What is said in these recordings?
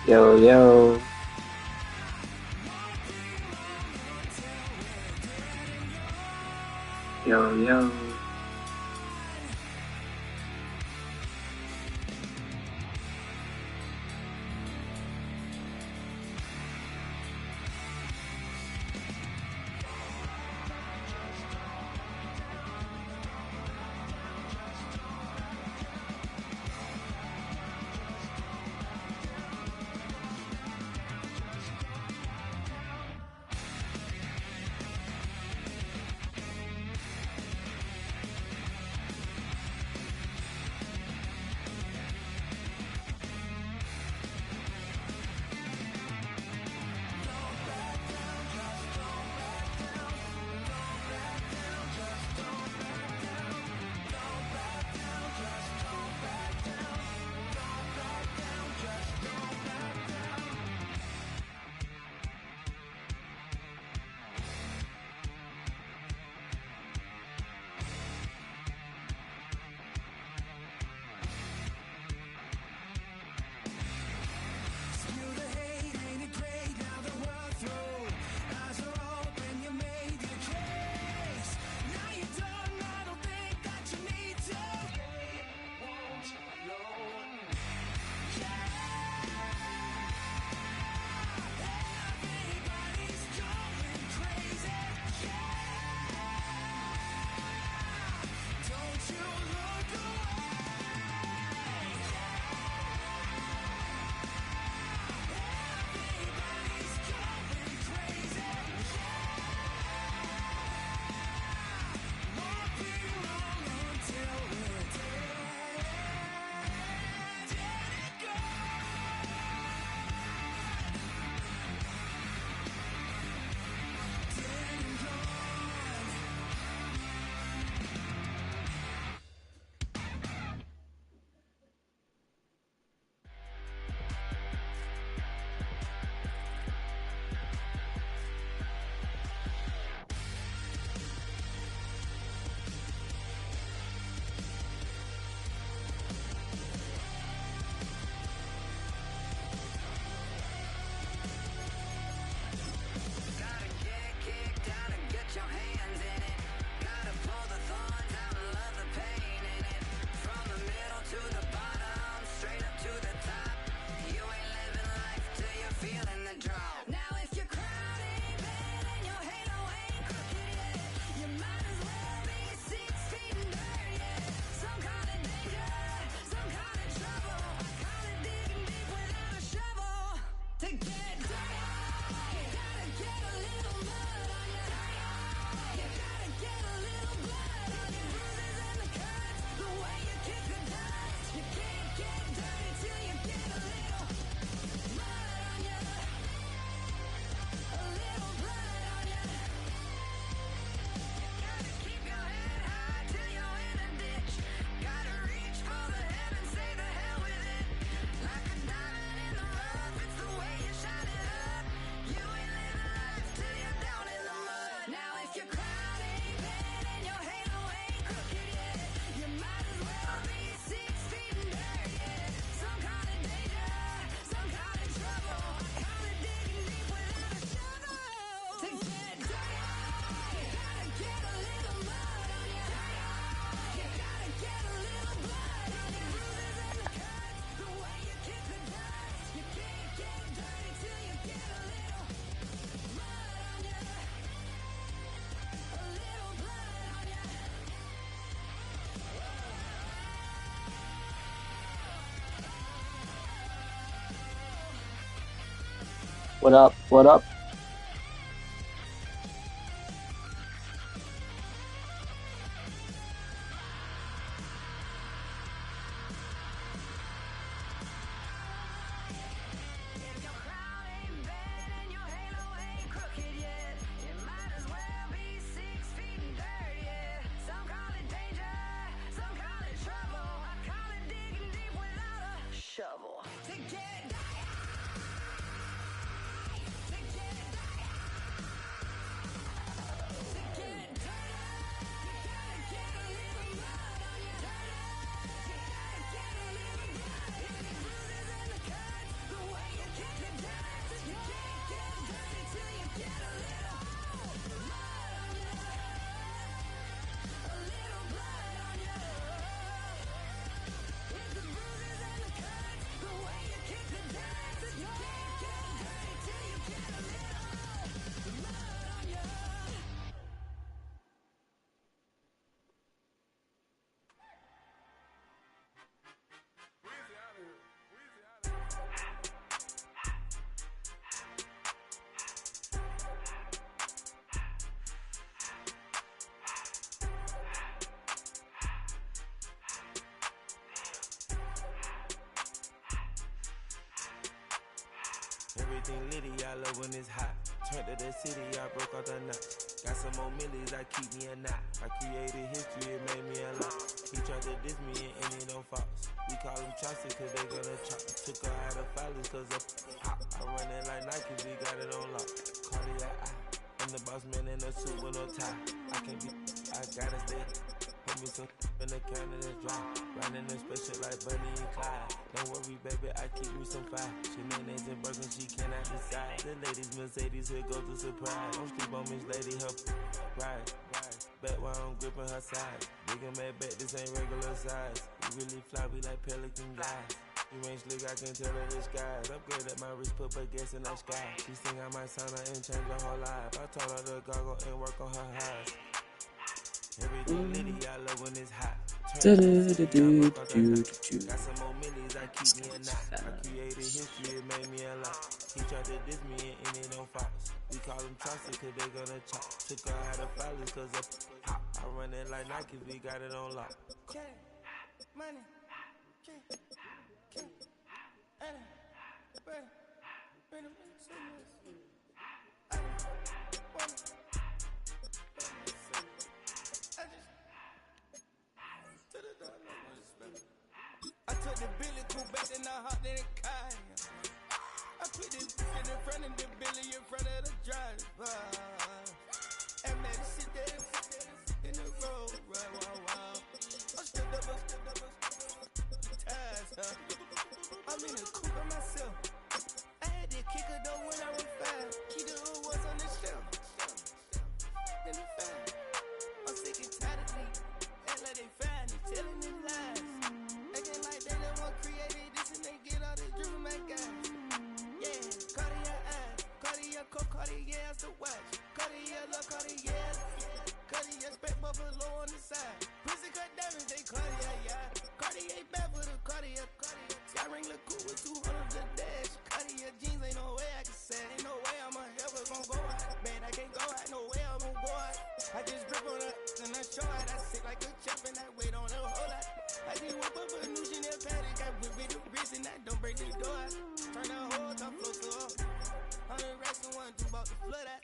Yo, yo, yo, yo. What up? What up? Shovel. Everything litty, I love when it's hot. Turned to the city, I broke out the knot. Got some more millies, I keep me a knot. I created history, it made me a lot. He tried to diss me and it don't fox. We call him Chaucer cause they gonna chop. Took her out of filers cause of hot. I run it like Nike, we got it on lock. Cardiac eye. I'm the boss man in a suit with no tie. I can't be, I gotta stay. Put me some in the can and it's dry. Riding in special like Bunny and Clyde. Don't worry, baby, I keep me some fire. She mayonnaise and burgers, she cannot decide. The ladies Mercedes, here goes the surprise. Don't sleep on Miss Lady, help ride. Back while I'm gripping her side. Big and mad back, this ain't regular size. We really fly, we like pelican guys. You ain't slick, I can tell her the skies. Upgrade at my wrist, put her gas in the sky. She think I might sign her and change her whole life. I told her to goggle and work on her highs. Everything litty, I love when it's hot. Got some more millies, I keep me a knot. I created history, it made me a lot. He tried to diss me and it don't fox. We call him Chaucer cause they gonna chop. Took her out of filers cause of hot. I run it like Nike, we got it on lock. Money. I took the Billy cool back and I hopped in the car. I put this in front of the Billy in front of the driver. And man, sit there in the road. Wow. I'm still double ties, huh? I'm in the coupe by myself. I had to kick her though when I was 5. Keep the hood was on the shelf. In the fan. I'm sick and tired of me. Act like they find it, telling them lies. Acting like they the one created this and they get all this driven my guys. Yeah, Cartier eyes, Cartier coat, Cartier as the watch. Cartier love, Cartier. Cartier spec buffalo on the side. Pussy cut diamonds, they Cartier, yeah. Cartier bad for the Cartier. Sky ring look cool with 200 the dash. Cartier jeans, ain't no way I can say. Ain't no way I'm ever gonna go out. Man, I can't go out, no way I'm gonna go out. I just grip on her and I show it. I sit like a champ and I wait on her whole lot. I just whip up a new Chanel paddock. I whip with the wrist and I don't break the door. Turn the whole top floor to up. 100 racks and 1 2 about the flood out.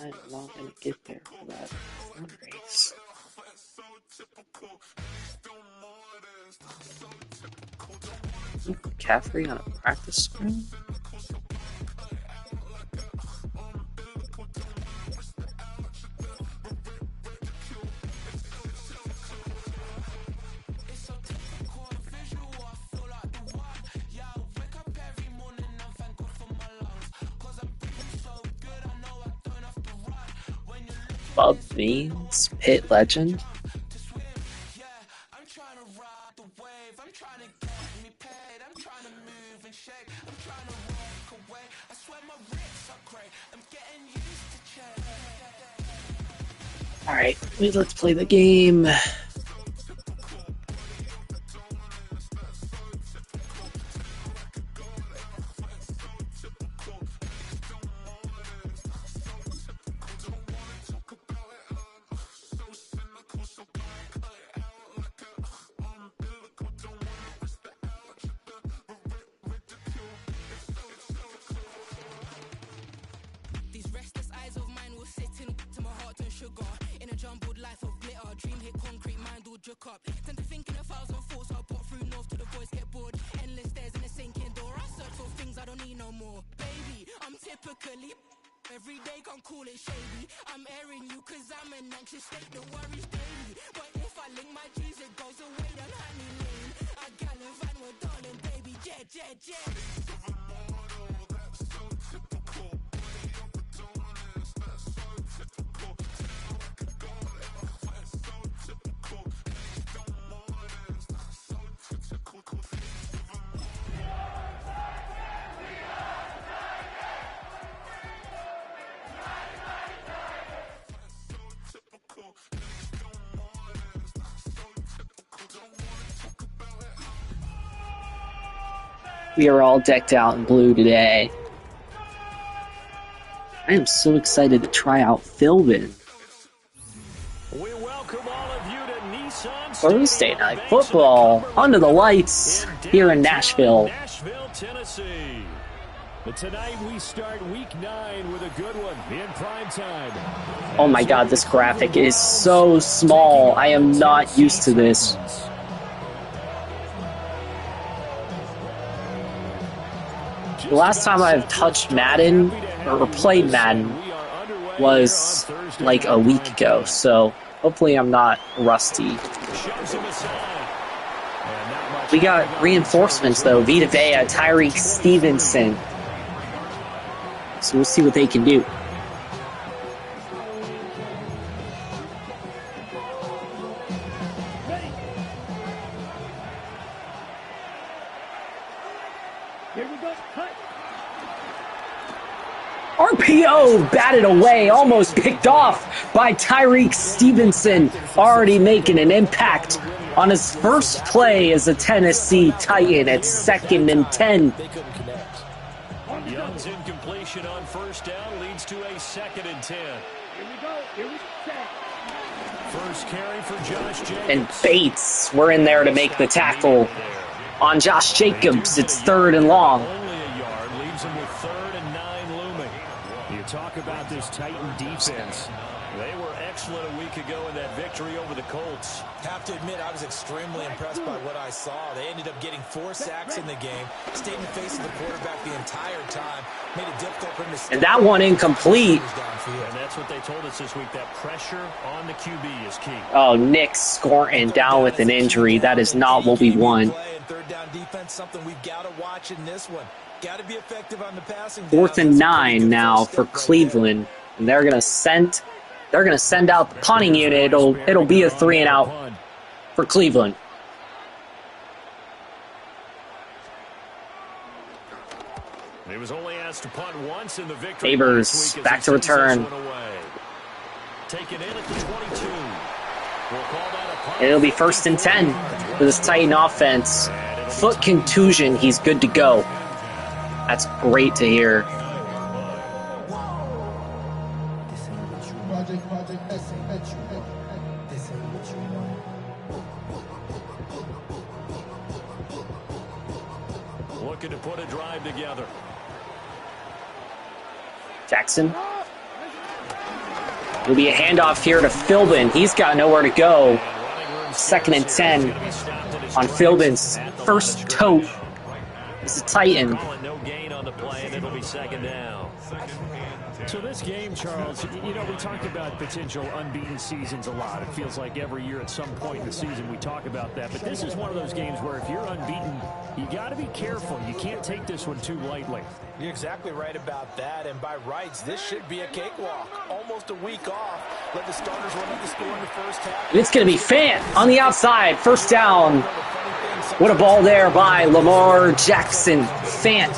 I'm not gonna get there for that run race. McCaffrey on a practice screen? Bob Means, Pit Legend. Alright, let's play the game. We are all decked out in blue today. I am so excited to try out Philbin. We welcome all of you to Nissan Thursday night football under the lights here in Nashville. Nashville, Tennessee. But tonight we start week 9 with a good one in prime time. Oh my god, this graphic is so small. I am not used to this. The last time I've touched Madden or played Madden was like a week ago, so hopefully I'm not rusty. We got reinforcements though, Vita Vea, Tyreek Stevenson. So we'll see what they can do. RPO batted away, almost picked off by Tyreek Stevenson, already making an impact on his first play as a Tennessee Titan at 2nd and 10. Young's incompletion on first down leads to a 2nd and 10. First carry for Josh Jacobs. And Bates, we're in there to make the tackle on Josh Jacobs. It's 3rd and long. Only a yard leaves him with 3rd and 9 looming. You talk about this Titan defense. They were excellent a week ago in that victory over the Colts. Have to admit, I was extremely impressed by what I saw. They ended up getting 4 sacks in the game, stayed in the face of the quarterback the entire time, made it difficult for him to... And that one incomplete. And that's what they told us this week, that pressure on the QB is key. Oh, Nick Scorton down with an injury. That is not what we want. 3rd down defense, something we've got to watch in this one. Got to be effective on the passing. 4th and 9 now for Cleveland. And they're going to send out the punting unit. It'll be a 3 and out for Cleveland. He was only asked to punt once in the victory. Neighbors back to return. Taken in at the 22. We'll call that a punt. It'll be 1st and 10 for this Titan offense. Foot contusion, he's good to go. That's great to hear. Looking to put a drive together. Jackson. It'll be a handoff here to Philbin. He's got nowhere to go. 2nd and 10 on Philbin's first tote. It's a Titan. No gain on the play, and it'll be 2nd down. So this game, Charles, you know, we talked about potential unbeaten seasons a lot. It feels like every year at some point in the season we talk about that. But this is one of those games where if you're unbeaten, you got to be careful. You can't take this one too lightly. You're exactly right about that. And by rights, this should be a cakewalk. Almost a week off. Let the starters run up the score in the first half. It's going to be Fant on the outside. 1st down. What a ball there by Lamar Jackson. Fant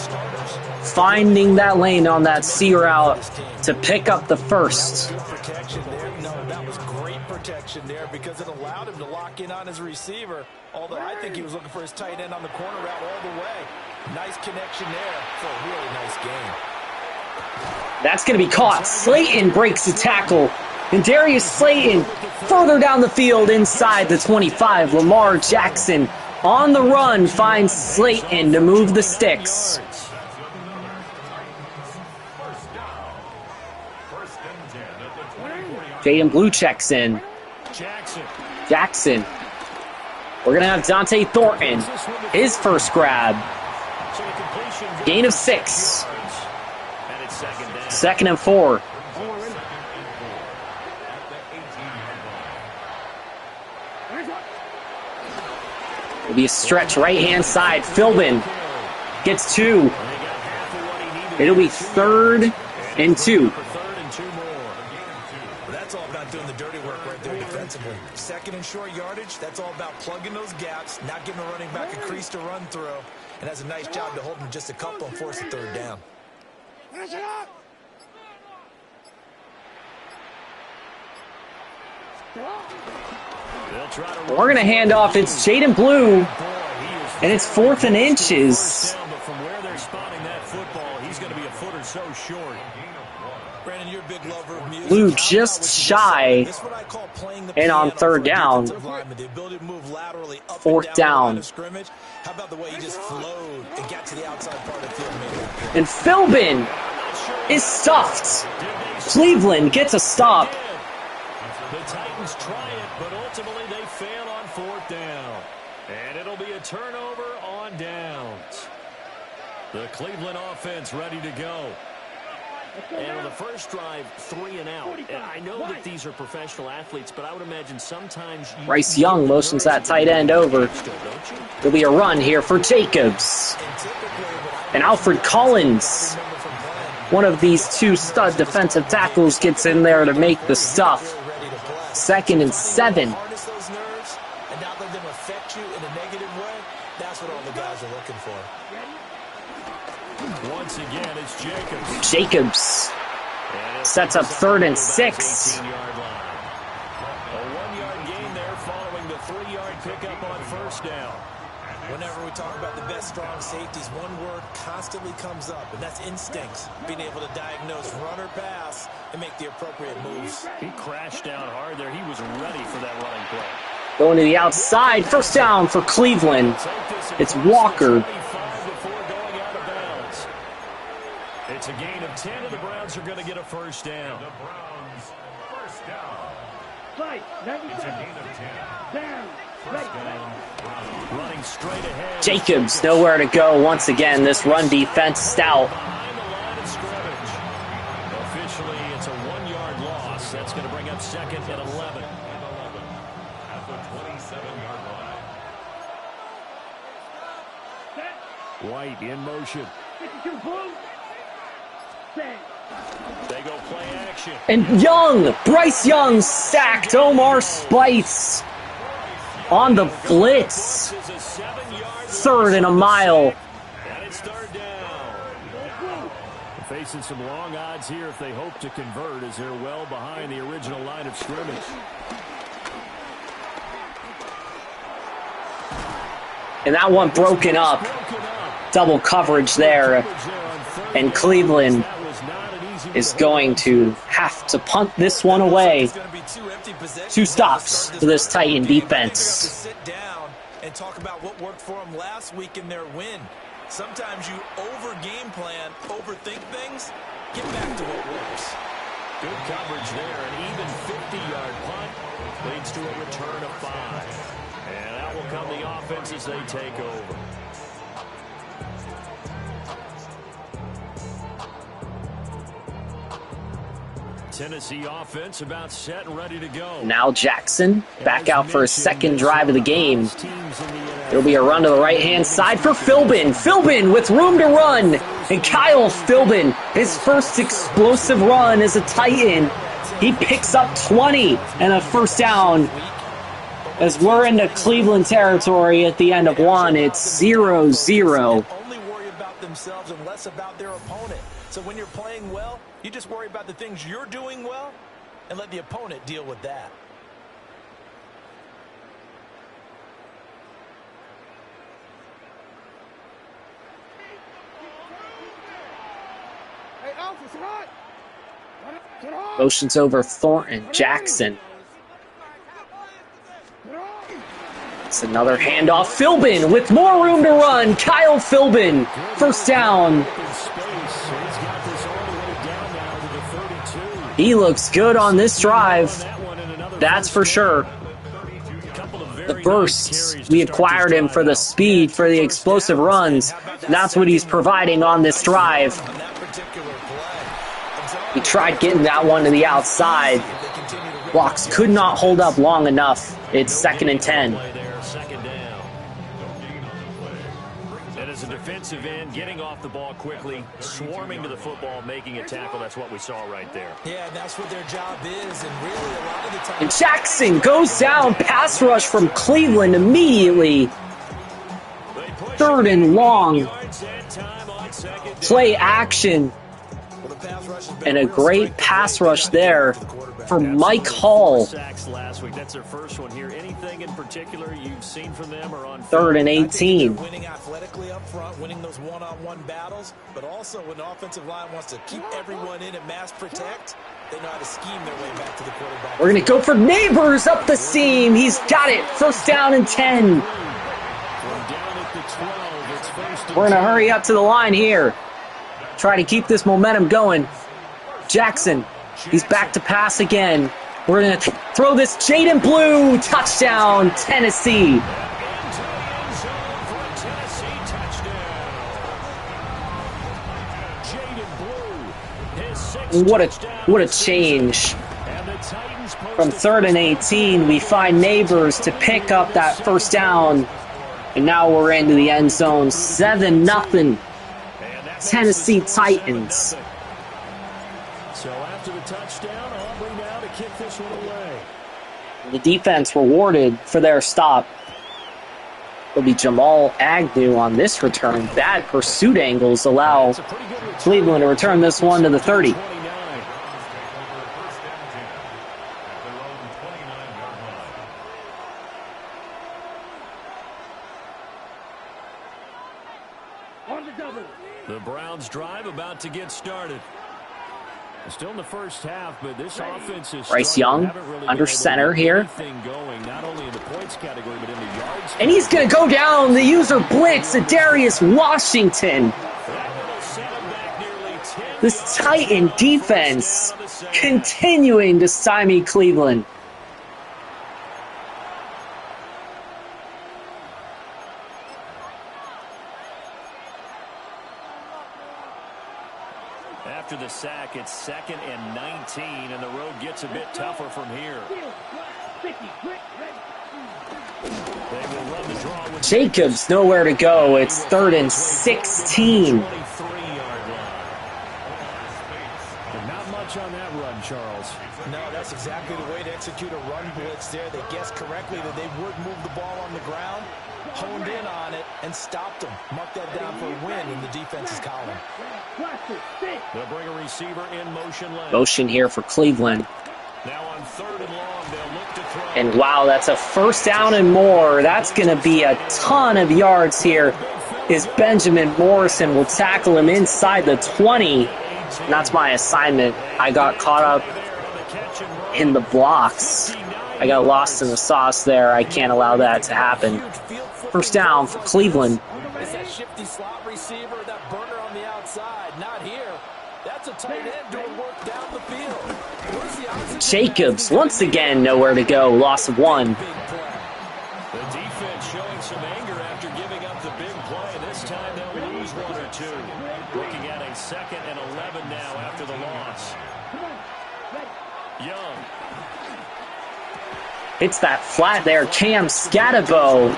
finding that lane on that C route to pick up the first. Protection there. No, that was great protection there because it allowed him to lock in on his receiver. Although I think he was looking for his tight end on the corner route all the way. Nice connection there for a really nice game. That's going to be caught. Slayton breaks the tackle. And Darius Slayton further down the field inside the 25. Lamar Jackson on the run finds Slayton to move the sticks. Jaden Blue checks in. Jackson. We're going to have Dante Thornton. His first grab. Gain of 6. 2nd and 4. It'll be a stretch right-hand side. Philbin gets 2. It'll be 3rd and 2. That's all about doing the dirty work right there defensively. 2nd and short yardage, that's all about plugging those gaps, not giving a running back a crease to run through, and has a nice job to hold him just a couple and force a 3rd down. We're going to hand off. It's Jaden Blue, and it's 4th and inches. so short. Brandon, you're a big lover of music. Flew just shy. And on third down. Fourth down. How about the way he just flowed and got to the outside part of the field? And Philbin is stuffed. Cleveland gets a stop. The Titans try it, but ultimately they fail on fourth down. And it'll be a turnover on downs. The Cleveland offense ready to go. And on the first drive, 3 and out. And I know that these are professional athletes, but I would imagine sometimes... Bryce Young motions that tight end over. There'll be a run here for Jacobs. And Alfred Collins, one of these two stud defensive tackles, gets in there to make the stuff. 2nd and 7. And not let them affect you in a negative way. That's what all the guys are looking for. Once again, it's Jacobs. Jacobs sets up 3rd and 6. A 1-yard gain there following the 3-yard pickup on first down. Whenever we talk about the best strong safeties, one word constantly comes up, and that's instincts. Being able to diagnose run or pass and make the appropriate moves. He crashed down hard there. He was ready for that running play. Going to the outside. First down for Cleveland. It's Walker. It's a gain of 10, and the Browns are going to get a first down. The Browns, first down. It's a gain of 10. Down. First down. Running straight ahead. Jacobs nowhere to go once again. This run defense stout. Behind the line of scrimmage. Officially, it's a 1-yard loss. That's going to bring up 2nd and 11. At the 27-yard line. White in motion. They go play action. And Young, Bryce Young sacked Omar Spites on the blitz. 3rd and a mile. And it's 3rd down. Facing some long odds here if they hope to convert, as they're well behind the original line of scrimmage. And that one broken up. Double coverage there. And Cleveland is going to have to punt this one away. 2 stops for this Titan defense. Sit down and talk about what worked for them last week in their win. Sometimes you over-game plan, overthink things. Get back to what works. Good coverage there. An even 50-yard punt leads to a return of 5. And out will come the offense as they take over. Tennessee offense about set and ready to go. Now Jackson back out for his 2nd drive of the game. There'll be a run to the right-hand side for Philbin. Philbin with room to run. And Kyle Philbin, his first explosive run as a Titan. He picks up 20 and a first down. As we're into Cleveland territory at the end of 1, it's 0-0. Only worry about themselves and less about their opponent. So when you're playing well, you just worry about the things you're doing well and let the opponent deal with that. Motions over Thornton. Jackson. It's another handoff. Philbin with more room to run. Kyle Philbin. First down. He looks good on this drive. That's for sure. The bursts, we acquired him for the speed, for the explosive runs. That's what he's providing on this drive. He tried getting that one to the outside. Blocks could not hold up long enough. It's 2nd and 10. As a defensive end, getting off the ball quickly, swarming to the football, making a tackle. That's what we saw right there. Yeah, that's what their job is, and really a lot of the time. And Jackson goes down, pass rush from Cleveland immediately. 3rd and long. Play action. And a great pass rush there for Mike Hall. That's their first one here. Anything in particular you've seen from them or on 3rd and 18. Winning athletically up front, winning those one-on-one battles. calls, but also when the offensive line wants to keep everyone in and mass protect, they know how to scheme their way back to the quarterback. We're going to go for Neighbors up the seam. He's got it. First down and 10. We're going to hurry up to the line here. Try to keep this momentum going. Jackson, he's back to pass again. We're going to throw this Jaden Blue. Touchdown, Tennessee. What a change. From 3rd and 18, we find Neighbors to pick up that first down. And now we're into the end zone. 7-0. Tennessee Titans. So after the touchdown, Aubrey now to kick this one away. The defense rewarded for their stop. It'll be Jamal Agnew on this return. Bad pursuit angles allow Cleveland to return this one to the 30. The Browns drive about to get started. Still in the first half, but this offense is Bryce Young under center here. And he's going to go down. The user blitz at Darius Washington. This Titan defense continuing to stymie Cleveland. After the sack, it's 2nd and 19, and the road gets a bit tougher from here. They will run the draw with Jacobs nowhere to go. It's 3rd and 16. Not much on that run, Charles. No, that's exactly the way to execute a run blitz there. They guessed correctly that they would move the ball on the ground, honed in on it, and stopped them. Mark that down for a win in the defense's column. They'll bring a receiver in motion left. Motion here for Cleveland. Now on 3rd and long, they'll look to throw. And wow, that's a first down and more. That's going to be a ton of yards here. Is Benjamin Morrison will tackle him inside the 20. And that's my assignment. I got caught up in the blocks. I got lost in the sauce there. I can't allow that to happen. First down for Cleveland. It's that shifty slot receiver, that burner on the outside. Not here. That's a tight end doing work down the field. Jacobs, once again, nowhere to go. Loss of 1. The defense showing some anger after giving up the big play. This time they'll lose 1 or 2. Looking at a 2nd and 11 now after the loss. Young. It's that flat there. Cam Scatabo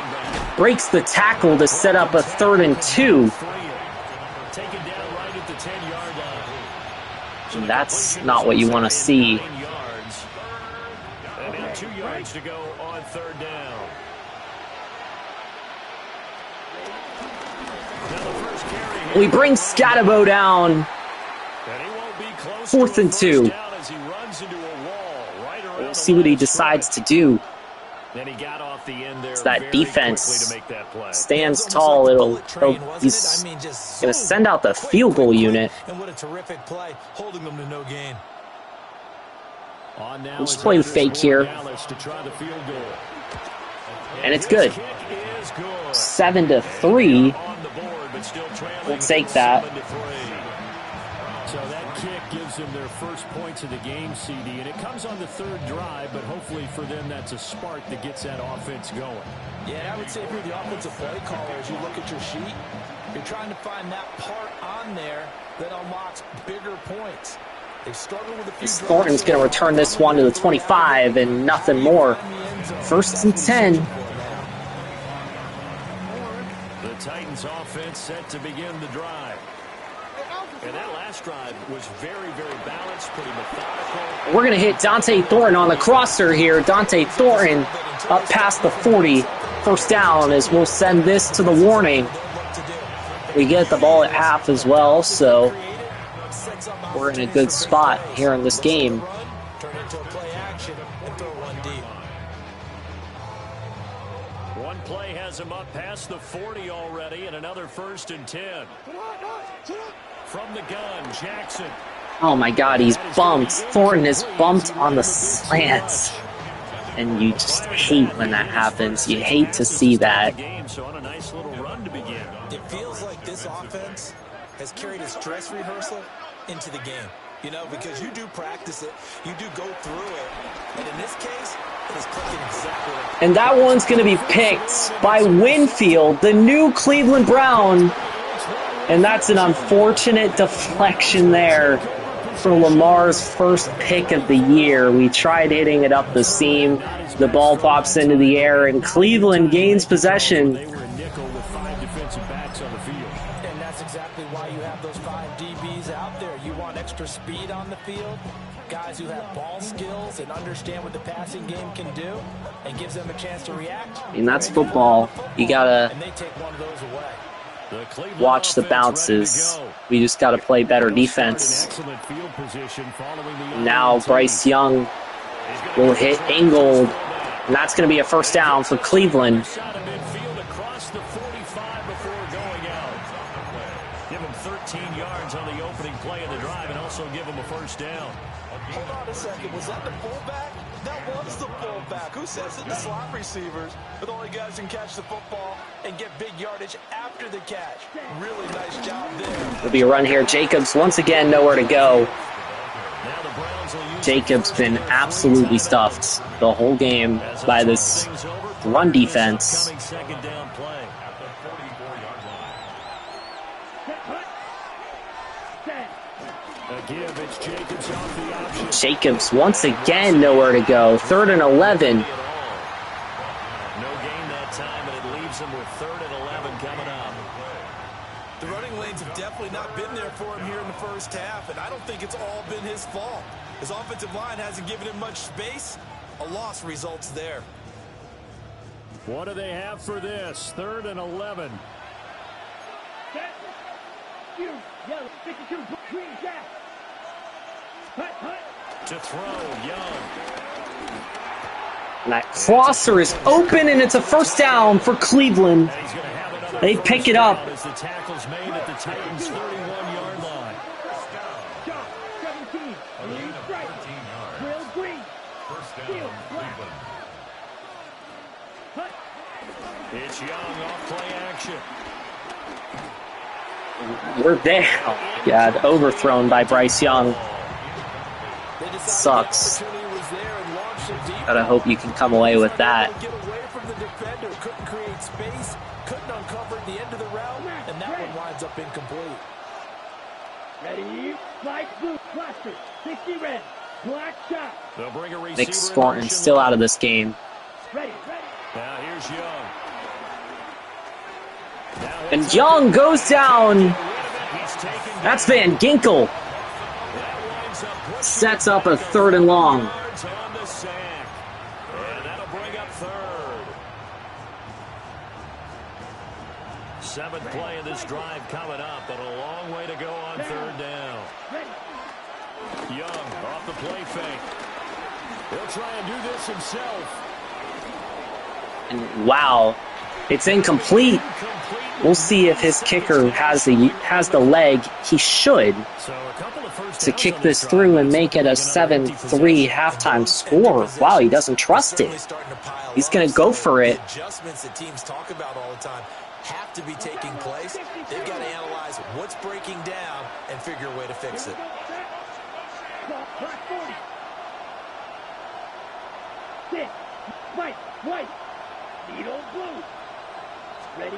breaks the tackle to set up a 3rd and 2. Taken down right at the 10-yard line. And that's not what you want to see. And then 2 yards to go on 3rd down. We bring Scatabo down. 4th and 2. We'll see what he decides to do. It's that defense stands tall. He's going to send out the field goal unit. And what a terrific play, holding them to no gain. We'll just play the fake here. And it's good. 7-3. We'll take that. So that kick gives them their first points of the game, CD, and it comes on the 3rd drive, but hopefully for them that's a spark that gets that offense going. Yeah, I would say if you're the offensive play caller, as you look at your sheet, you're trying to find that part on there that unlocks bigger points. They struggle with a few. Thornton's going to return this one to the 25 and nothing more. 1st and 10. The Titans offense set to begin the drive. And that last drive was very, very balanced, pretty methodical. We're going to hit Dante Thornton on the crosser here. Dante Thornton up past the 40. First down as we'll send this to the warning. We get the ball at half as well, so we're in a good spot here in this game. One play has has him up past the 40 already, and another 1st and 10. From the gun, Jackson. Oh my God, he's bumped. Thornton is bumped on the slants. And you just hate when that happens. You hate to see that. So on a nice little run to begin. It feels like this offense has carried its dress rehearsal into the game. You know, because you do practice it, you do go through it, and in this case, it is clicking exactly like. And that one's going to be picked by Winfield, the new Cleveland Brown. And that's an unfortunate deflection there for Lamar's first pick of the year. We tried hitting it up the seam. The ball pops into the air, and Cleveland gains possession. They were a nickel with 5 defensive backs on the field. And that's exactly why you have those 5 DBs out there. You want extra speed on the field, guys who have ball skills and understand what the passing game can do, and gives them a chance to react. I mean, that's football. You gotta And they take one of those away. watch the bounces. We just gotta play better defense. Now Bryce Young will hit Ingold, and that's going to be a first down for Cleveland. Give him 13 yards on the opening play of the drive and also give him a first down. Hold on a second. Was that the fullback? That was the fullback. Who says that the slot receivers are the only guys who can catch the football and get big yardage after the catch? Really nice job there. There'll be a run here. Jacobs once again nowhere to go. Jacobs been absolutely stuffed the whole game by this run defense. Jacobs once again nowhere to go. 3rd and 11. No gain that time, and it leaves him with 3rd and 11 coming up. The running lanes have definitely not been there for him here in the first half, and I don't think it's all been his fault. His offensive line hasn't given him much space. A loss results there. What do they have for this? 3rd and 11. To throw, Young. And that crosser is open, and it's a first down for Cleveland. They pick it up. As the tackle's made at the Titans' 31-yard line. It's Young off play action. We're there. Oh, God, overthrown by Bryce Young. Sucks. But I hope you can come away with that. Get away from the defender. Couldn't create space. Couldn't uncover at the end of the route. And that one winds up incomplete. Ready? Light blue, cluster, 60 red, black shot. They'll bring a receiver. Nick Thornton still out of this game. Ready. Now here's Young. And Young goes down. That's Van Ginkel. Sets up a 3rd and long. On the sack. And that'll bring up 3rd. 7th play of this drive coming up, but a long way to go on 3rd down. Young off the play fake. He'll try and do this himself. And wow, it's incomplete. We'll see if his kicker has the leg. He should, to kick this through and make it a 7-3 halftime score. Wow, he doesn't trust it. He's going to go for it. Adjustments that teams talk about all the time have to be taking place. They've got to analyze what's breaking down and figure a way to fix it. White, needle blue. Ready?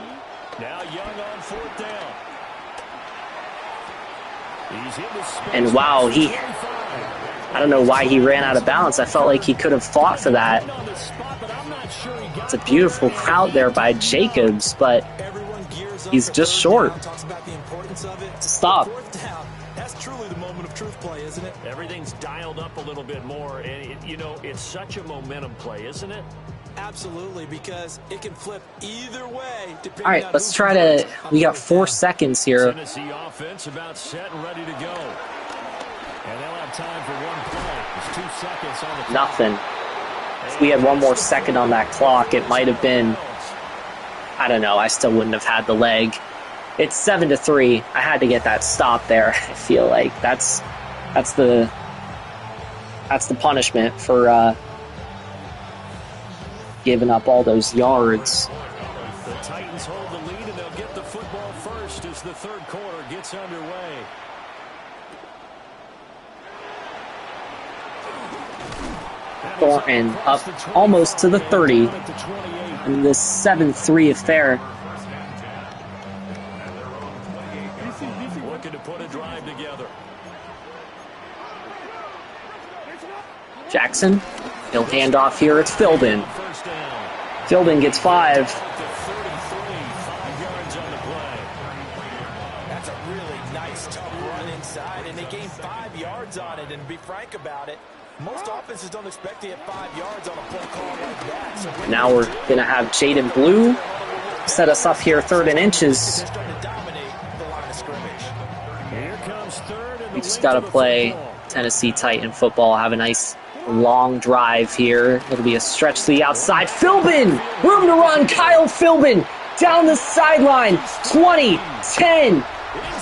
Now Young on 4th down. He's in the space. And wow, I don't know why he ran out of bounds. I felt like he could have fought for that. It's a beautiful route there by Jacobs, but he's just short. Stop. That's truly the moment of truth play, isn't it? Everything's dialed up a little bit more, and it's such a momentum play, isn't it? Absolutely, because it can flip either way. All right, let's try to. We got 4 seconds here. Tennessee offense about set and ready to go. And they'll have time for one play. There's 2 seconds on the clock. Nothing. If we had 1 more second on that clock, it might have been I don't know. I still wouldn't have had the leg. It's 7-3. I had to get that stop there. I feel like that's the punishment for giving up all those yards. The Titans hold the lead, and they'll get the football first as the third quarter gets underway. Thornton up almost to the 30 in this 7-3 affair. Looking to put a drive together. Jackson, he'll hand off here. It's Philbin. Philbin gets 5. That's a really nice, tough run inside, and they gained 5 yards on it. And to be frank about it, most offenses don't expect to get 5 yards on a play call like that. So now we're going to have Jaden Blue set us up here, 3rd and inches. We just got to play Tennessee Titan football, have a nice long drive here. It'll be a stretch to the outside. Philbin! Room to run. Kyle Philbin down the sideline. 20, 10.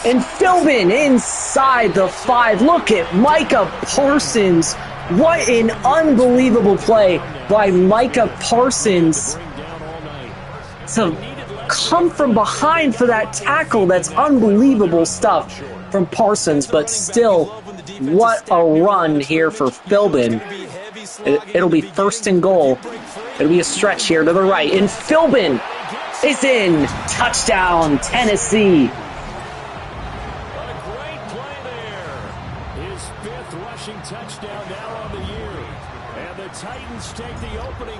And Philbin inside the 5. Look at Micah Parsons. What an unbelievable play by Micah Parsons to come from behind for that tackle. That's unbelievable stuff from Parsons, but still, what a run here for Philbin. It'll be 1st and goal. It'll be a stretch here to the right, and Philbin is in. Touchdown, Tennessee.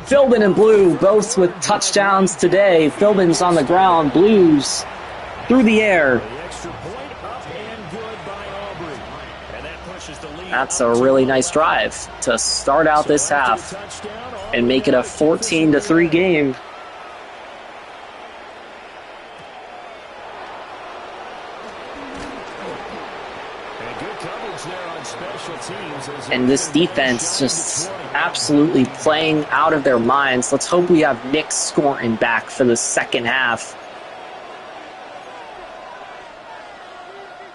Philbin and Blue both with touchdowns today. Philbin's on the ground. Blues through the air. That's a really nice drive to start out this half and make it a 14-3 game. And this defense just absolutely playing out of their minds. Let's hope we have Nick Scorton back for the second half.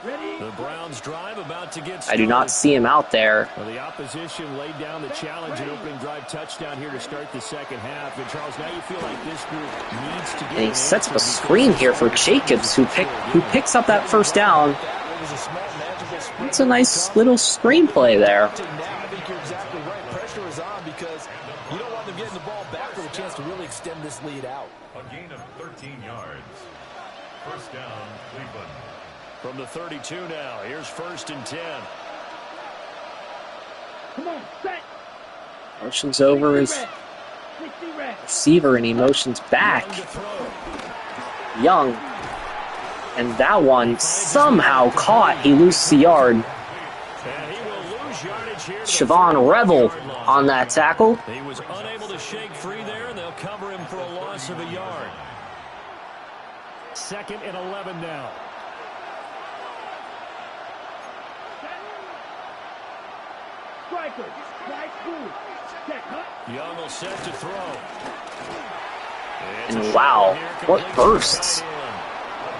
The Browns drive about to get started. I do not see him out there. Well, the opposition laid down the challenge and opening drive touchdown here to start the second half. And Charles, now you feel like this group needs to get. And he sets up a screen here for Jacobs, who picks up that first down. It's a nice little screenplay there. I think you're exactly right. Pressure is on because you don't want them getting the ball back with a chance to really extend this lead out. A gain of 13 yards. 1st down, Cleveland. From the 32 now, here's 1st and 10. Come on, set. Motions over his receiver, and he motions back. Young. And that one somehow caught. He loses the yard. Siobhan Revel on that tackle. He was unable to shake free there, and they'll cover him for a loss of a yard. 2nd and 11 now. Young will set to throw. And wow, what bursts.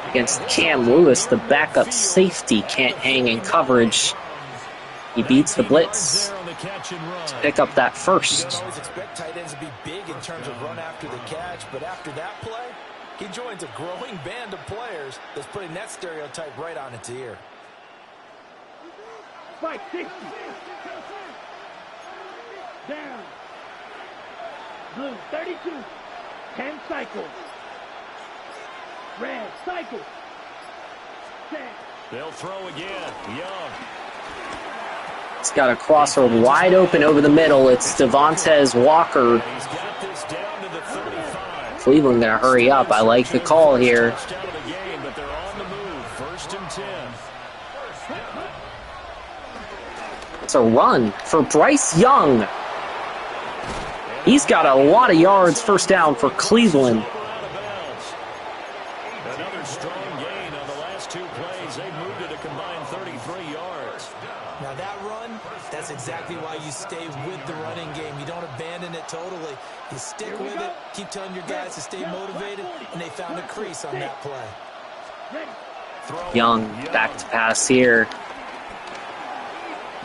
Against Cam Lewis, the backup safety can't hang in coverage. He beats the blitz to pick up that first. You don't always expect tight ends to be big in terms of run after the catch, but after that play, he joins a growing band of players that's putting that stereotype right on its ear. Spike 60. Down. Blue 32. 10 cycles. Red cycle. They'll throw again. Young. He's got a crosser wide open over the middle. It's Devontae Walker. He's got this down to the 35. Cleveland gonna hurry up. I like the call here. First out of the game, but they're on the move. 1st and 10. It's a run for Bryce Young. He's got a lot of yards. 1st down for Cleveland. Another Another strong gain on the last 2 plays. They moved it a combined 33 yards. Now that run, that's exactly why you stay with the running game. You don't abandon it totally. You stick with it, keep telling your guys to stay motivated, and they found a crease on that play. Young back to pass here.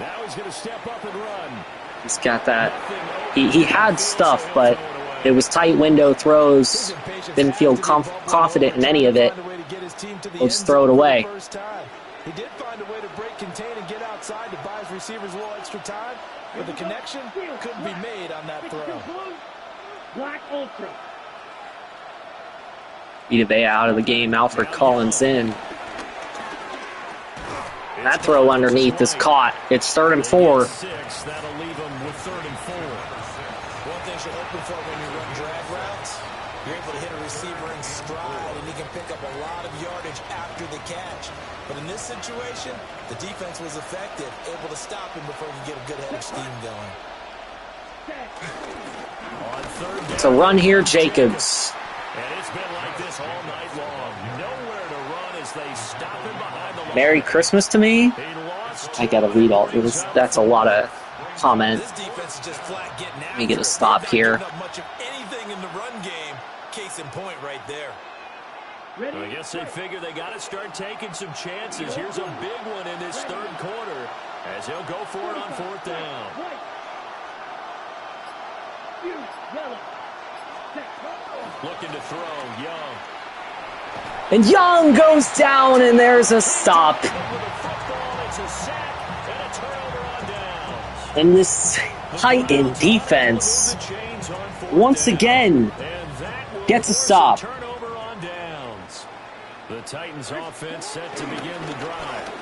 Now he's going to step up and run. He's got that. He had stuff, but it was tight window throws. Didn't feel confident in any of it. He'll just throw it away. He did find a way to break, contain, and get outside to buy his receivers a little extra time, but the connection couldn't be made on that throw. Black Ultra. Vita Vea out of the game. Alfred Collins in. That throw underneath is caught. It's 3rd and 4. That'll leave him with 3rd and 4. One thing you're hoping for when you run drag routes, you're able to hit a receiver in stride, and he can pick up a lot of yardage after the catch. But in this situation, the defense was effective, able to stop him before you get a good head of steam going. It's a run here, Jacobs. And it's been like this all night long. Nowhere to run as they stop him behind the line. Merry Christmas to me. I gotta read all this. That's a lot of comment. Let me get a stop here. Much of anything in the run game. Case in point right there. I guess they figure they got to start taking some chances. Here's a big one in this 3rd quarter as he'll go for it on 4th down. Looking to throw, Young. And Young goes down, and there's a stop. And this Titan defense, once again, gets a stop. The Titans offense set to begin the drive.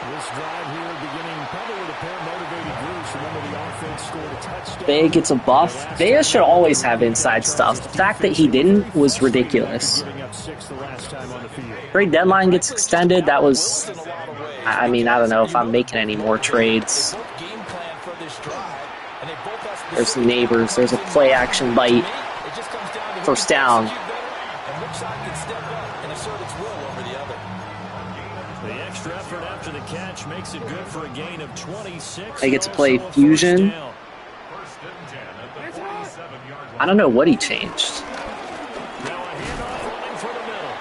This drive here beginning probably with a pair of motivated groups. Remember the offense scored a touchdown. Vea gets a buff. Vea should always have inside stuff. The fact that he didn't was ridiculous. Trade deadline gets extended. That was, I mean, I don't know if I'm making any more trades. There's some neighbors. There's a play action bite. 1st down. Makes it good for a gain of 26. They get to play fusion. I don't know what he changed. Now a handoff running for the middle.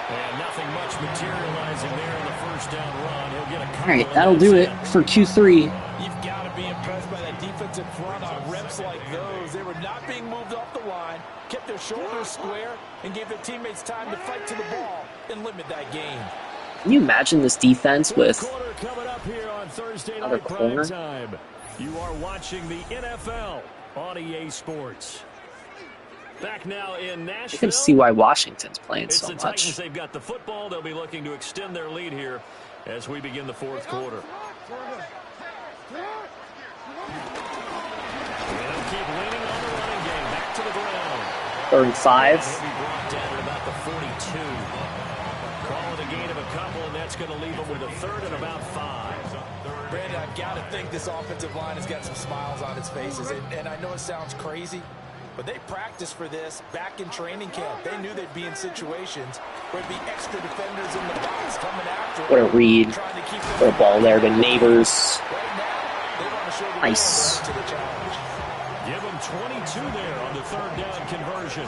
And nothing much materializing there in the 1st down run. He'll get a couple. All right, that'll do it for Q3. You've got to be impressed by that defensive front on reps like those. They were not being moved off the line, kept their shoulders square, and gave their teammates time to fight to the ball and limit that gain. Can you imagine this defense with coming up here on Thursday another night corner? Time. You are watching the NFL on EA Sports. Back now in Nashville. You can see why Washington's playing so It's the much. Titans. They've got the football. They'll be looking to extend their lead here as we begin the 4th quarter. And they'll keep leaning on the running game. Back to the ground. 3rd and 5. They'll be brought down at about the 42. Call it a gain of a couple, and that's going to leave them with a 3rd and about 5. Brandon, I've got to think this offensive line has got some smiles on its faces. And I know it sounds crazy, but they practiced for this back in training camp. They knew they'd be in situations where there'd be extra defenders in the box coming after them. What a read. Put a ball there to Neighbors. Right now, they want to show the Nice. to the challenge. Give them 22 there on the 3rd down conversion.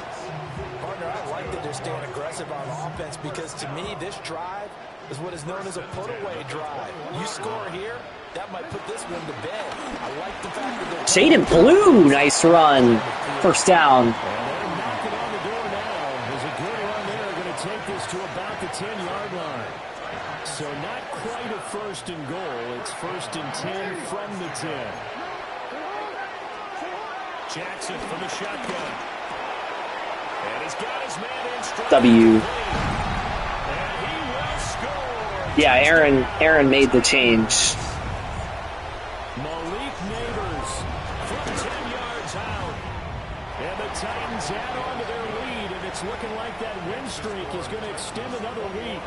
Partner, I like that they're staying aggressive on offense because to me, this drive is what is known as a put-away drive. You score here, that might put this one to bed. I like the fact that they're... Shaden Blue, nice run. 1st down. And they're knocking on the door now. There's a good run there. Going to take this to about the 10-yard line. So not quite a 1st and goal. It's 1st and 10 from the 10. Jackson from the shotgun. And he's got his man in stride. W. And he will score. Yeah, Aaron made the change. Malik Neighbors from 10 yards out. And the Titans add on to their lead, and it's looking like that win streak is going to extend another week.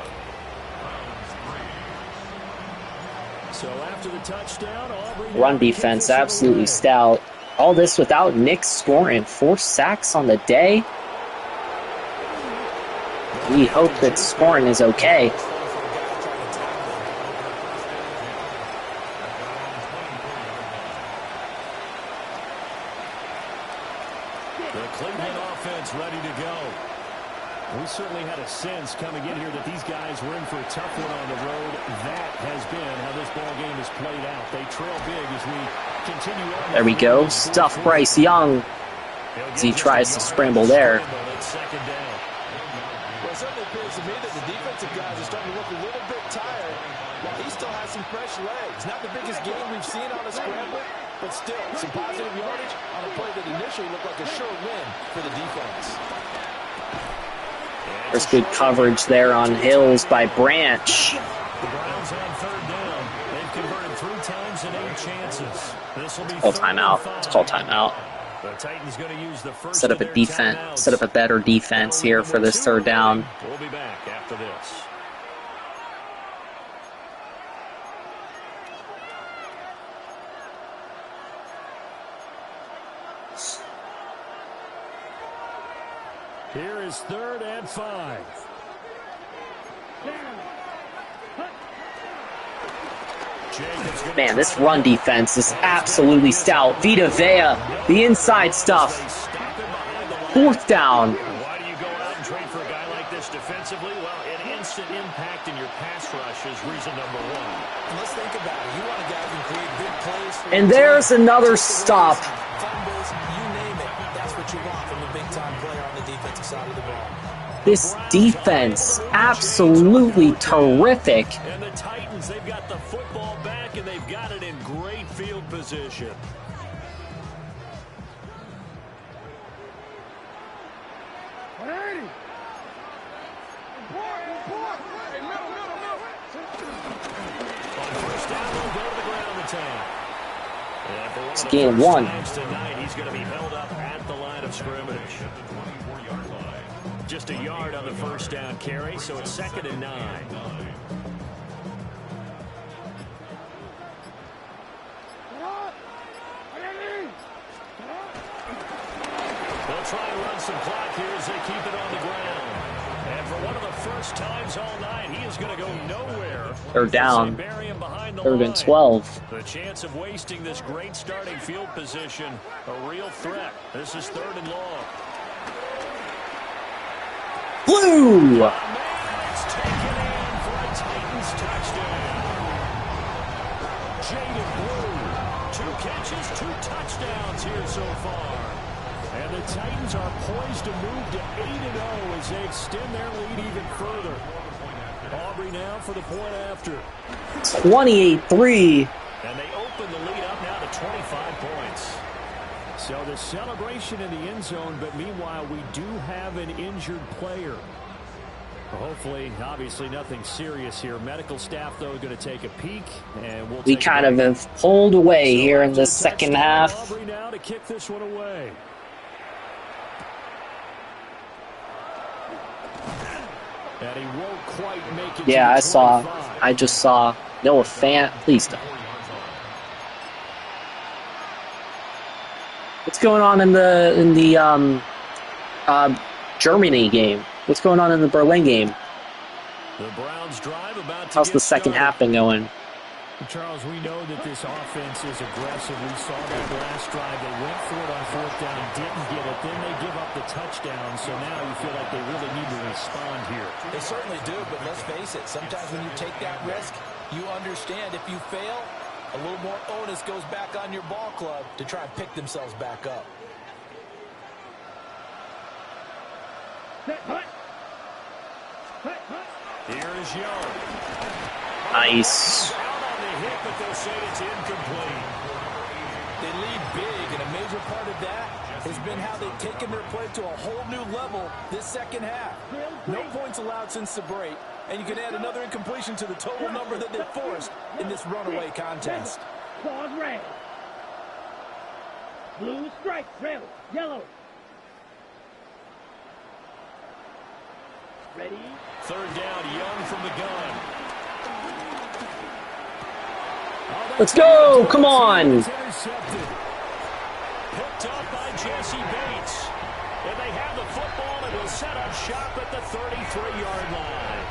So after the touchdown, Aubrey... Run defense absolutely stout. All this without Nick scoring 4 sacks on the day. We hope that scoring is okay. The Cleveland offense ready to go. We certainly had a sense coming in here that these guys were in for a tough one on the road. That has been how this ball game has played out. They trail big as we continue on. There we go. Stuff Bryce Young as he tries to scramble there. Well, it certainly appears to me that the defensive guys are starting to look a little bit tired while he still has some fresh legs. Not the biggest game we've seen on a scramble, but still some positive yardage on a play that initially looked like a sure win for the defense. There's good coverage there on Hills by Branch. The Browns on third down. They've converted 3 times and 8 chances. This will be Call timeout. It's called timeout. The Titans going to use the first Set up a defense. Set up a better defense here for this third down. We'll be back after this. Here is 3rd and 5. Man, this run defense is absolutely stout. Vita Vea, the inside stuff. 4th down. Why do you go out and trade for a guy like this defensively? Well, an instant impact in your pass rush is reason number 1. And let's think about it. You want a guy who can create big plays. And there's another stop. Fumbles, you name it. That's what you want from a big-time player on the defensive side of the ball. This defense, absolutely terrific. And the Titans, they've got the football back, and they've got it in great field position. On first down, they'll go to the ground attack. It's game 1. Tonight, he's going to be held up at the line of scrimmage. Just a yard on the first down carry, so it's 2nd and 9. They'll try and run some clock here as they keep it on the ground. And for one of the first times all night, he is going to go nowhere. They're down. 3rd and 12. The chance of wasting this great starting field position, a real threat. This is 3rd and long. Blue! It's taken in for a Titans touchdown. Jaden Blue, 2 catches, 2 touchdowns here so far. And the Titans are poised to move to 8-0 as they extend their lead even further. Aubrey now for the point after. 28-3. And they open the lead up now to 25 points. So the celebration in the end zone, but meanwhile we do have an injured player. Hopefully, obviously nothing serious here. Medical staff, though, going to take a peek. And we kind of have pulled away here in the second half. Aubrey now to kick this one away. And he won't quite make it. Yeah, I just saw Noah Fant. Please don't. What's going on in the Germany game? What's going on in the Berlin game? The Browns drive about to How's the second half been going? Charles, we know that this offense is aggressive. We saw that last drive. They went for it on 4th down, didn't get it. Then they give up the touchdown. So now you feel like they really need to respond here. They certainly do, but let's face it. Sometimes when you take that risk, you understand if you fail, a little more onus goes back on your ball club to try and pick themselves back up. Here is Young. Nice. Out on the hit, but they'll say it's incomplete. They lead big, and a major part of that has been how they've taken their play to a whole new level this second half. No points allowed since the break, and you can add another incompletion to the total number that they forced in this runaway contest. Claws red. Blue stripe, red, yellow. Ready? 3rd down, Young from the gun. Let's go! Come on! Picked up by Jesse Bates. And they have the football, and it will set up shop at the 33-yard line.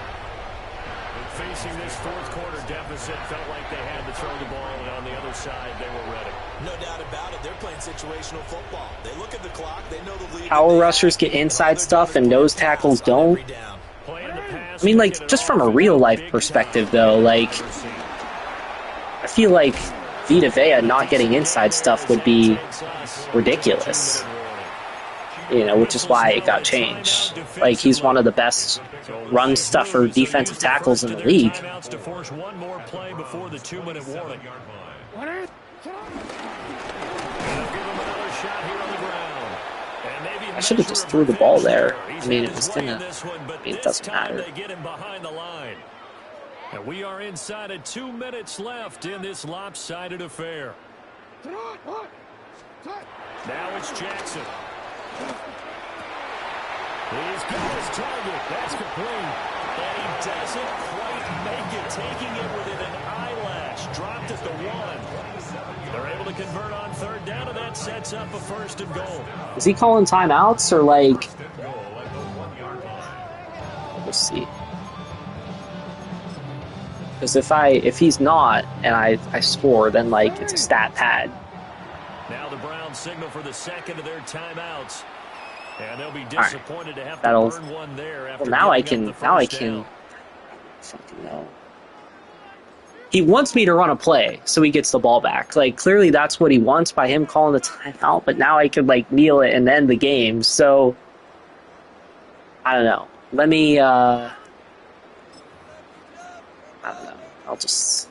And facing this fourth quarter deficit, felt like they had to throw the ball, and on the other side, they were ready. No doubt about it. They're playing situational football. They look at the clock. They know the lead. Power rushers get inside stuff and nose tackles don't. I mean, like, just from a real-life perspective, though, like, I feel like Vita Vea not getting inside stuff would be ridiculous. You know, which is why it got changed. Like, he's one of the best run stuffer defensive tackles in the league. To force one more play before the 2-minute warning. I should have just threw the ball there. I mean, it was gonna. I mean, it doesn't matter. And we are inside of 2 minutes left in this lopsided affair. Now it's Jackson. He's got his target. That's complete. And he doesn't quite make it, taking it within an eyelash. Dropped at the 1. They're able to convert on third down, and that sets up a 1st and goal. Is he calling timeouts or like? We'll see. Because if he's not and I score, then like it's a stat pad. Now the Browns signal for the second of their timeouts. And they'll be disappointed to have to burn one there after now I can fucking know. He wants me to run a play so he gets the ball back. Like, clearly that's what he wants by him calling the timeout, but now I could like kneel it and end the game. So I don't know. Let me I don't know. I'll just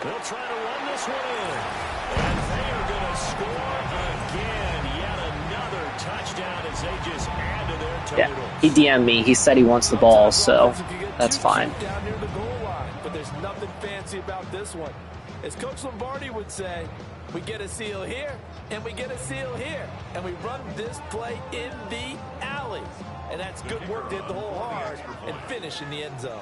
They'll try to run this one in. And they are going to score again. Yet another touchdown as they just add to their total. Yeah, he DM'd me. He said he wants the ball, so that's fine. Down near the goal line, but there's nothing fancy about this one. As Coach Lombardi would say, we get a seal here, and we get a seal here. And we run this play in the alley. And that's good work to hit the hole hard and finish in the end zone.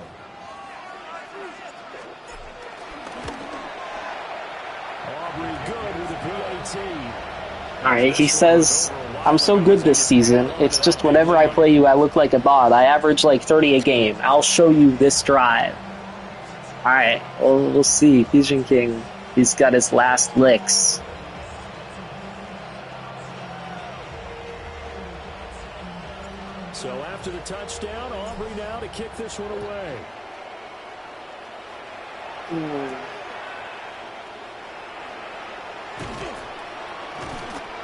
Alright, he says, I'm so good this season. It's just whenever I play you, I look like a bot. I average like 30 a game. I'll show you this drive. Alright, well, we'll see. Fusion King, he's got his last licks. So after the touchdown, Aubrey now to kick this one away.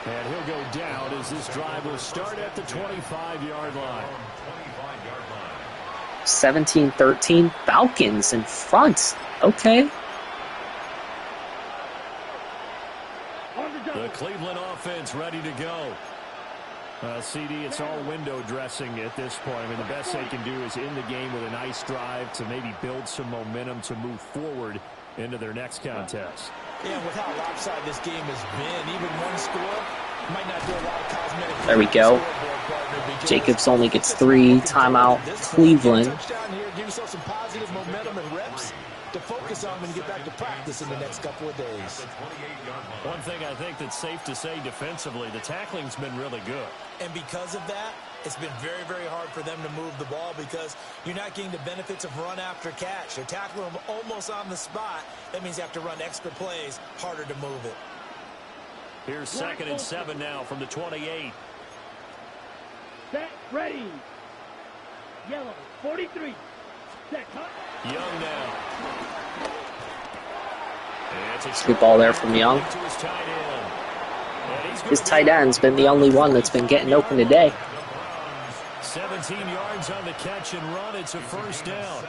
And he'll go down as this drive will start at the 25-yard line. 17-13, Falcons in front. Okay. The Cleveland offense ready to go. CD, it's all window dressing at this point. I mean, the best they can do is end the game with a nice drive to maybe build some momentum to move forward into their next contest. Yeah, with how lopsided this game has been, even one score might not do a lot of cosmetic. There we go. Jacobs only gets 3. Timeout, Cleveland. Touchdown here, give yourself some positive momentum and reps to focus on when you get back to practice in the next couple of days. One thing I think that's safe to say defensively, the tackling's been really good. And because of that, it's been very, very hard for them to move the ball because you're not getting the benefits of run after catch. They're tackling them almost on the spot. That means you have to run extra plays, harder to move it. Here's 2nd and 7 now from the 28. Set, ready. Yellow, 43. Set, cut. Young now. Good ball there from Young. His tight end's been the only one that's been getting open today. 17 yards on the catch and run. It's a 1st down.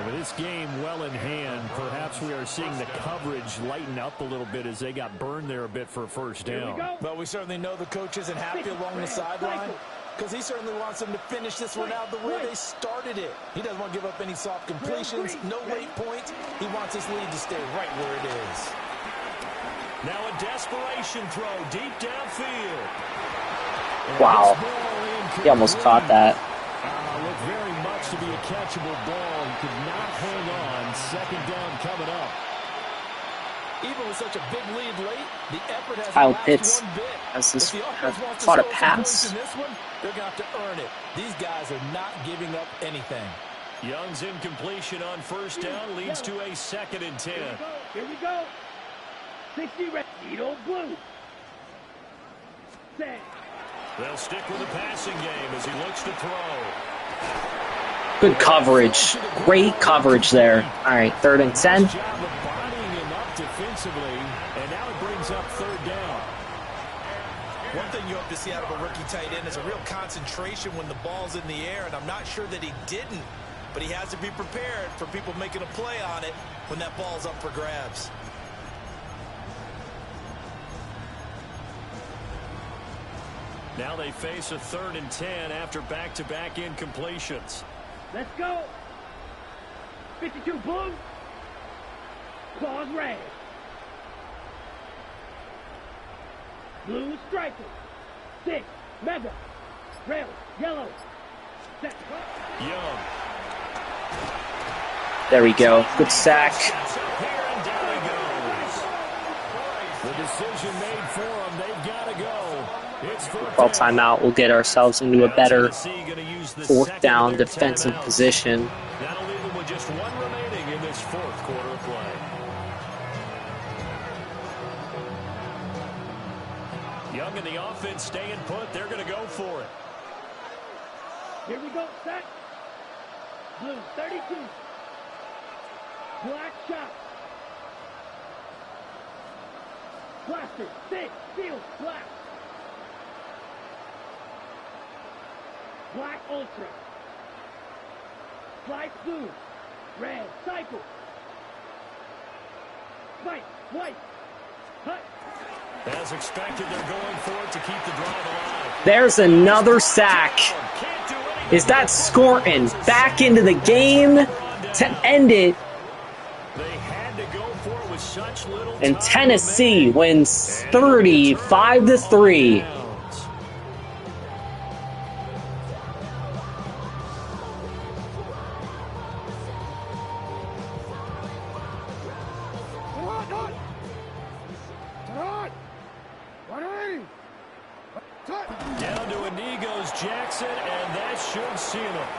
With this game well in hand, perhaps we are seeing the coverage lighten up a little bit as they got burned there a bit for a 1st down. But we certainly know the coach isn't happy along the sideline because he certainly wants them to finish this one out the way they started it. He doesn't want to give up any soft completions, no late points. He wants his lead to stay right where it is. Now a desperation throw deep downfield. Wow. He almost caught that. Looked very much to be a catchable ball. He could not hang on. Second down coming up. Even with such a big lead late, the effort has Kyle Pitts one bit. has this If the offense wants to caught a score some pass. points in this one, they're going to have to earn it. These guys are not giving up anything. Young's incompletion on first down leads to a 2nd and 10. Here we go. 60 red. Needle blue. Set. They'll stick with the passing game as he looks to throw. Good coverage. Great coverage there. All right, 3rd and 10. Nice job of bodying him up defensively, and now it brings up 3rd down. One thing you hope to see out of a rookie tight end is a real concentration when the ball's in the air, and I'm not sure that he didn't, but he has to be prepared for people making a play on it when that ball's up for grabs. Now they face a 3rd and 10 after back-to-back incompletions. Let's go. 52 blue. Claws red. Blue striker. 6. Mega. Red. Yellow. Set. Young. There we go. Good sack. Gets up here and down he goes. The decision made for him. They've got to go. It's Call timeout. We'll get ourselves into a better 4th down defensive position. That'll leave them with just 1 remaining in this 4th quarter of play. Young and the offense staying put. They're going to go for it. Here we go. Set. Blue 32. Black shot. Blaster. 6. Field. Black. Black ultra. Black blue. Red. Cycle. White. White. Hut. As expected, they're going for it to keep the drive alive. There's another sack. Is that Scorton back into the game to end it? They had to go for it with such little time. And Tennessee wins 35-3. Down to a knee goes Jackson, and that should seal it.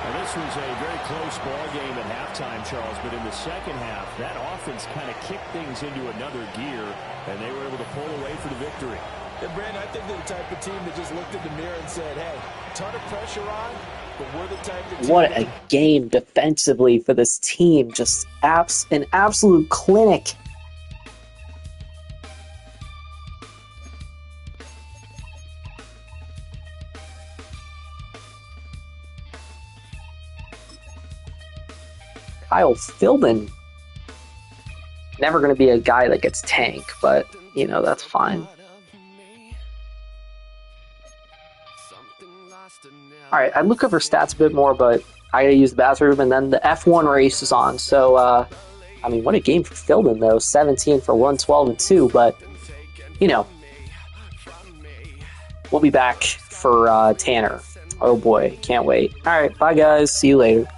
Now, this was a very close ball game at halftime, Charles, but in the second half, that offense kind of kicked things into another gear, and they were able to pull away for the victory. And Brandon, I think they're the type of team that just looked in the mirror and said, hey, ton of pressure on, but we're the type of team. What a game defensively for this team. Just an absolute clinic. Kyle Philbin, never going to be a guy that gets tanked, but, you know, that's fine. All right, I'd look over stats a bit more, but I got to use the bathroom, and then the F1 race is on. So, I mean, what a game for Philbin, though. 17 for 112 and 2, but, you know, we'll be back for Tanner. Oh, boy, can't wait. All right, bye, guys. See you later.